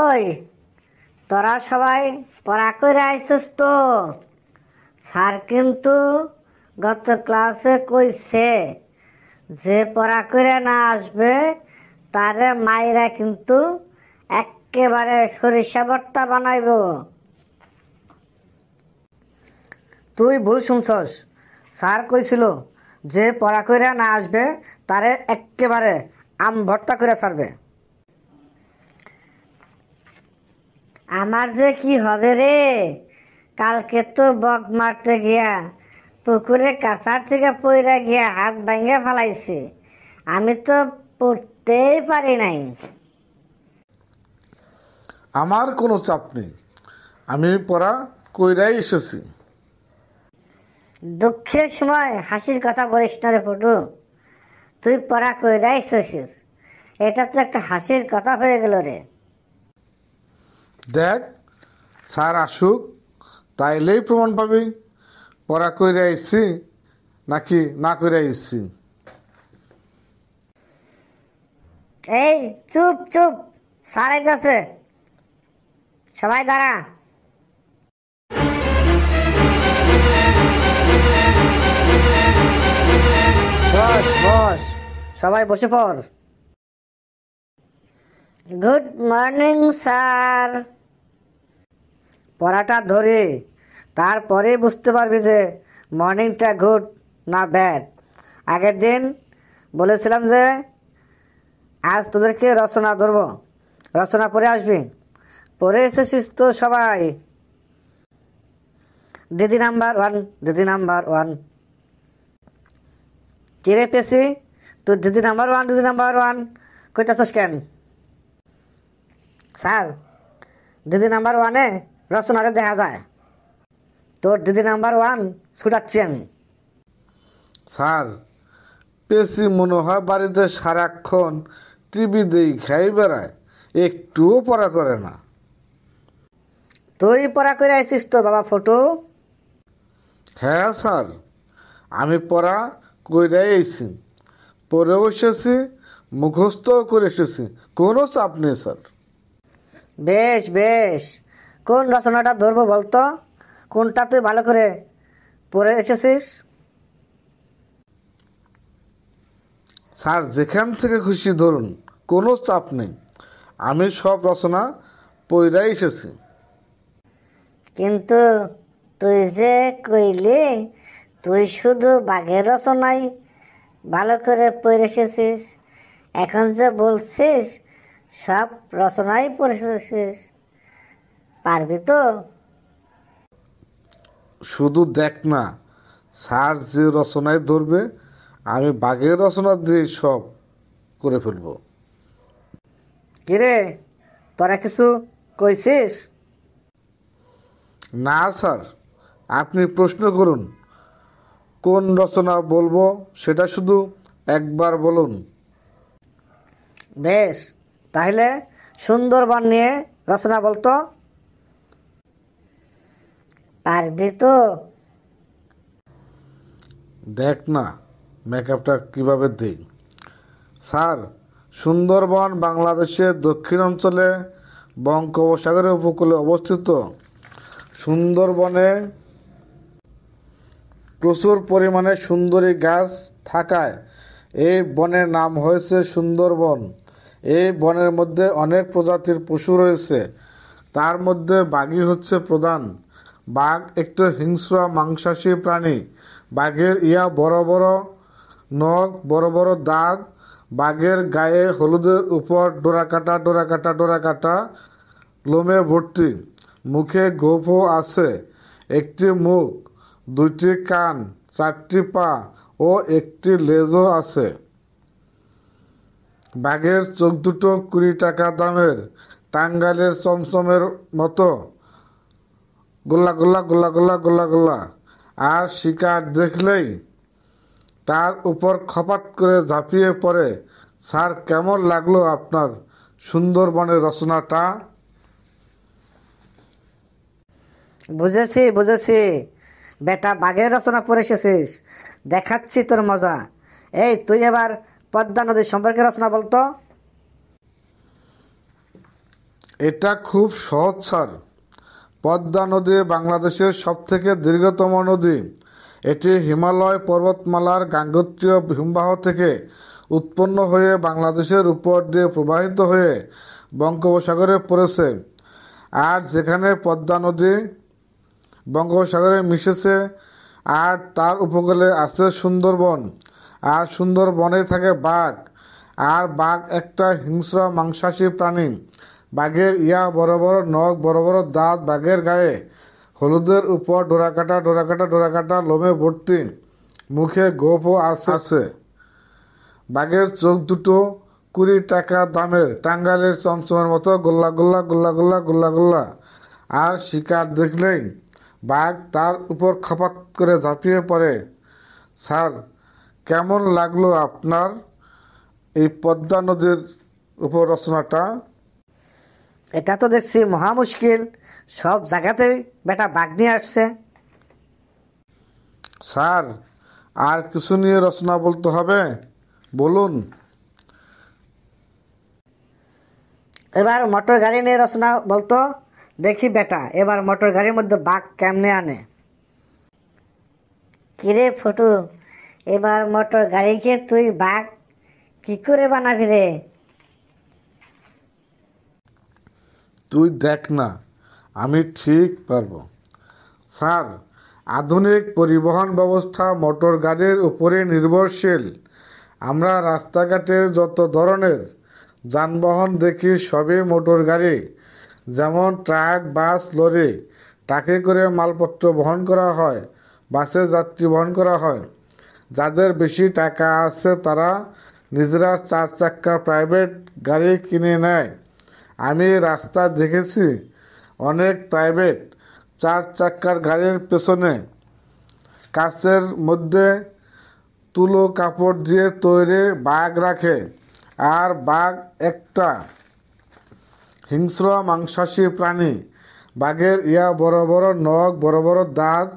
ওই তোরা সবাই পড়া করে আইসস তো? স্যার কিন্তু গত ক্লাসে কইছে যে পড়া করে না আসবে তারে মাইরা কিন্তু একেবারে সরিষা ভর্তা বানাইব। তুই ভুল শুনছস। স্যার কইছিল যে পড়া করে না আসবে তারে একেবারে আম ভর্তা করে ছাড়বে। আমার যে কি হবে রে, কালকে তো বক মারতে গিয়া পুকুরে কাছার থেকে পইরা গিয়া হাত ভাঙে ফেলাইছি। আমি তো পড়তেই পারি নাই। আমার কোনো চাপ নেই, আমি পড়া কইরাই এসেছি। দুঃখের সময় হাসির কথা বলিস না রে পটু। তুই পড়া কইরাই এসেছিস, এটা তো একটা হাসির কথা হয়ে গেল রে। দেখ, স্যার আসুক, তাইলেই প্রমাণ পাবি পড়া কইরা আইছি নাকি না কইরা আইছি। এই চুপ চুপ, স্যার আইতাছে, সবাই দাঁড়া। বস বস, সবাই বসে পড়। Good morning sir. পড়াটা ধরে তারপরে বুঝতে পারবি যে মর্নিংটা গুড না ব্যাড। আগের দিন বলেছিলাম যে আজ তোদেরকে রচনা ধরবো, রচনা পড়ে আসবি। পড়ে এসেছিস তো সবাই? দিদি নাম্বার ওয়ান, দিদি নাম্বার ওয়ান। কিরে পেছি, তুই দিদি নাম্বার ওয়ান, দিদি নাম্বার ওয়ান কইতাছস কেন? স্যার, দিদি নাম্বার ওয়ানে রচনারে দেখা যায়, তোর দিদি নাম্বার ওয়ান ছুটাচ্ছি আমি। স্যার, পেশি মনে হয় বাড়িতে সারাক্ষণ টিভি দেই খাই বেড়ায়, একটুও পড়া করে না। তুই পড়া করে আইসিস তো বাবা ফটো? হ্যাঁ স্যার, আমি পড়া কইরাই আইছি, পড়েও এসেছি, মুখস্থ করে এসেছি, কোনো চাপ নেই স্যার। বেশ বেশ, কোন রচনাটা ধরবো বলতো? কোনটা তুই ভালো করে পড়ে এসেছিস? স্যার, যেখান থেকে খুশি ধরুন, কোনো চাপ নেই, আমি সব রচনা পড়াই এসেছি। কিন্তু তুই যে কইলি তুই শুধু বাঘের রচনাই ভালো করে পড়ে এসেছিস, এখন যে বলছিস সব রচনাই পড়ে এসেছিস, পারবি তো? শুধু দেখ না, স্যার যে রচনায় ধরবে আমি বাঘের রচনা দিয়ে সব করে ফেলব। কিরে, তোরা কিছু কইছিস? না স্যার, আপনি প্রশ্ন করুন, কোন রচনা বলবো সেটা শুধু একবার বলুন। বেশ, তাহলে সুন্দরবন নিয়ে রচনা বলতো, পারবি তো? দেখ না মেকআপটা কিভাবে দিই। স্যার, সুন্দরবন বাংলাদেশের দক্ষিণ অঞ্চলে বঙ্গোপসাগরের উপকূলে অবস্থিত। সুন্দরবনে প্রচুর পরিমাণে সুন্দরী গাছ থাকায় এই বনের নাম হয়েছে সুন্দরবন। এই বনের মধ্যে অনেক প্রজাতির পশু রয়েছে, তার মধ্যে বাঘই হচ্ছে প্রধান। বাঘ একটি হিংস্র মাংসাশী প্রাণী। বাঘের বড় বড় নখ, বড় বড় দাঁত, বাঘের গায়ে হলুদের উপর ডোরাকাটা ডোরাকাটা ডোরাকাটা লোমে ভর্তি। মুখে গোঁফও আছে, একটি মুখ, দুইটি কান, চারটি পা ও একটি লেজও আছে। বাঘের চোখ দুটো 20 টাকা দামের, টাঙ্গাইলের চমচমের মতো গোল্লা গোল্লা গোল্লা গোল্লা গোল্লা গোল্লা। আর শিকার দেখলেই তার উপর খপাত করে ঝাঁপিয়ে পড়ে। স্যার, কেমন লাগলো আপনার সুন্দরবনের রচনাটা? বুঝেছি বুঝেছি, বেটা বাঘের রচনা পড়ে এসেছিস, দেখাচ্ছি তোর মজা। এই তুই এবার পদ্মা নদীর সম্পর্কে রচনা বলতো। এটা খুব সহজ স্যার। পদ্মা নদী বাংলাদেশের সবথেকে দীর্ঘতম নদী। এটি হিমালয় পর্বতমালার গাঙ্গেয় হিমবাহ থেকে উৎপন্ন হয়ে বাংলাদেশের উপর দিয়ে প্রবাহিত হয়ে বঙ্গোপসাগরে পড়েছে। আর যেখানে পদ্মা নদী বঙ্গোপসাগরে মিশেছে আর তার উপকূলে আছে সুন্দরবন, আর সুন্দরবনে থাকে বাঘ। আর বাঘ একটা হিংস্র মাংসাশী প্রাণী। বাঘের বড় বড় নখ, বড় বড় দাঁত, বাঘের গায়ে হলুদের উপর ডোরাকাটা ডোরাকাটা ডোরাকাটা লোমে ভর্তি, মুখে গোঁফও আছে। বাঘের চোখ দুটো 20 টাকা দামের, টাঙ্গাইলের চমচমের মতো গোল্লা গোল্লা গোল্লা গোল্লা গোল্লা গোল্লা। আর শিকার দেখলেই বাঘ তার উপর খপাত করে ঝাঁপিয়ে পড়ে। স্যার, কেমন লাগলো আপনার এই পদ্মা নদীর উপর রচনাটা? এটা তো দেখছি মহা মুশকিল, সব জায়গাতেই বেটা বাঘ নিয়ে আসছে। স্যার, আর কিছু নিয়ে রচনা বলতে হবে, বলুন। এবার মোটর গাড়ি নিয়ে রচনা বলতো দেখি বেটা, এবার মোটর গাড়ির মধ্যে বাঘ কেমনে আনে। কিরে ফটু, এবার মোটর গাড়িকে তুই বাঘ কি করে বানাবি রে? তুই দেখ না, আমি ঠিক পারবো। স্যার, আধুনিক পরিবহন ব্যবস্থা মোটর গাড়ির উপরে নির্ভরশীল। আমরা রাস্তাঘাটে যত ধরনের যানবাহন দেখি সবই মোটর গাড়ি। যেমন ট্রাক, বাস, লরি। ট্রাকে করে মালপত্র বহন করা হয়, বাসে যাত্রী বহন করা হয়। যাদের বেশি টাকা আছে তারা নিজেরা 4 চাক্কা প্রাইভেট গাড়ি কিনে নেয়। আমি রাস্তায় দেখেছি অনেক প্রাইভেট 4 চাক্কার গাড়ির পেছনে কাচের মধ্যে তুলো কাপড় দিয়ে তৈরি বাঘ রাখে। আর বাঘ একটা হিংস্র মাংসাশী প্রাণী। বাঘের বড় বড় নখ, বড় বড় দাঁত,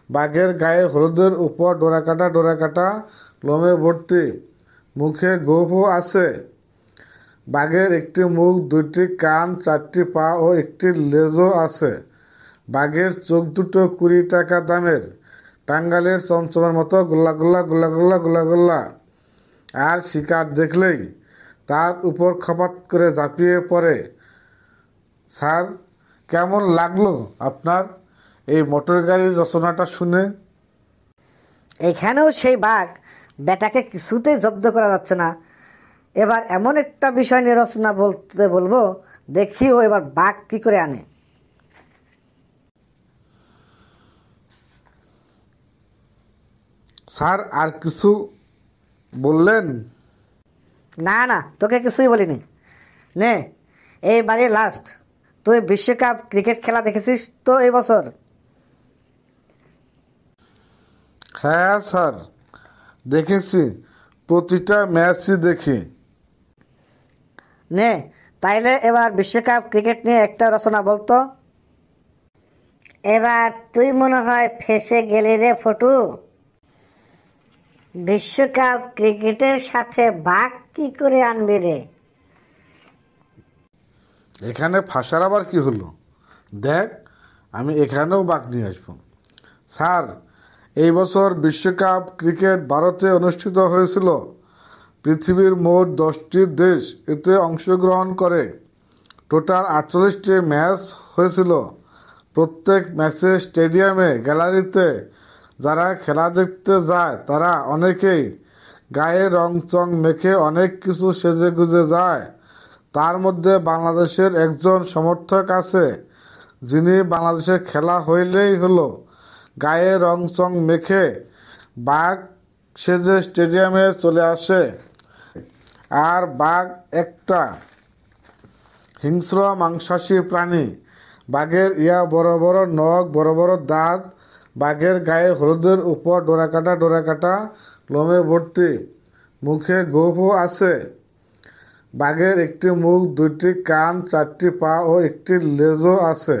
বাঘের গায়ে হলুদের উপর ডোরাকাটা ডোরাকাটা লোমে ভর্তি, মুখে গোঁফও আছে। বাঘের একটি মুখ, 2টি কান, 4টি পা ও একটি লেজও আছে। বাঘের চোখ দুটো 20 টাকা দামের, টাঙ্গাইলের চমচমের মতো গোল্লা গোল্লা গোল্লা গোল্লা গোল্লা গোল্লা। আর শিকার দেখলেই তার উপর খপাত করে ঝাঁপিয়ে পড়ে। স্যার, কেমন লাগলো আপনার এই মোটর গাড়ির রচনাটা শুনে? এখানেও সেই বাঘ, বেটাকে কিছুতেই জব্দ করা যাচ্ছে না। এবার এমন একটা বিষয় নিয়ে রচনা বলতে বলবো, দেখি ও এবার বাঘ কি করে আনে। স্যার, আর কিছু বললেন? না না, তোকে কিছুই বলিনি। নে, এইবারে লাস্ট। তুই বিশ্বকাপ ক্রিকেট খেলা দেখেছিস তো এই বছর? হ্যাঁ স্যার, দেখেছি, প্রতিটা ম্যাচই দেখি। নে, তাইলে এবার বিশ্বকাপ ক্রিকেট নিয়ে একটা রচনা বলতো। এবার তুই মনে হয় ফেসে গেলি রে ফটু। বিশ্বকাপ ক্রিকেটের সাথে বাঘ কি করে আনবি রে? এখানে ফাঁসার আবার কি হলো? দেখ, আমি এখানেও বাঘ নিয়ে আসবো। স্যার, এই বছর বিশ্বকাপ ক্রিকেট ভারতে অনুষ্ঠিত হয়েছিল। পৃথিবীর মোট 10টি দেশ এতে অংশগ্রহণ করে। টোটাল 48টি ম্যাচ হয়েছিল। প্রত্যেক ম্যাচে স্টেডিয়ামে, গ্যালারিতে যারা খেলা দেখতে যায় তারা অনেকেই গায়ে রং চং মেখে অনেক কিছু সেজে গুজে যায়। তার মধ্যে বাংলাদেশের একজন সমর্থক আছে, যিনি বাংলাদেশের খেলা হইলেই হলো গায়ে রং চং মেখে বাঘ সেজে স্টেডিয়ামে চলে আসে। আর বাঘ একটা হিংস্র মাংসাশী প্রাণী। বাঘের বড় বড় নখ, বড় বড় দাঁত, বাঘের গায়ে হলুদের উপর ডোরাকাটা ডোরাকাটা লোমে ভর্তি, মুখে গোঁফও আছে। বাঘের একটি মুখ, 2টি কান, 4টি পা ও একটি লেজও আছে।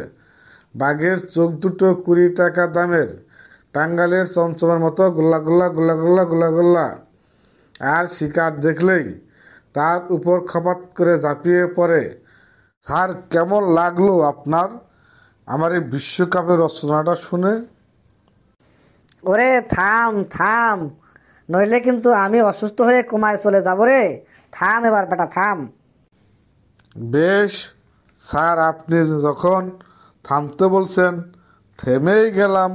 বাঘের চোখ দুটো 20 টাকা দামের, টাঙ্গাইলের চমচমের মতো গোল্লা গোল্লা গোল্লা গোল্লা গোল্লা গোল্লা। আর শিকার দেখলেই তার উপর খপাত করে ঝাঁপিয়ে পড়ে। স্যার, কেমন লাগলো আপনার আমার এই বিশ্বকাপের রচনাটা শুনে? ওরে থাম থাম, নইলে কিন্তু আমি অসুস্থ হয়ে কোমায় চলে যাব রে। থাম এবার বেটা থাম। বেশ স্যার, আপনি যখন থামতে বলছেন থেমেই গেলাম।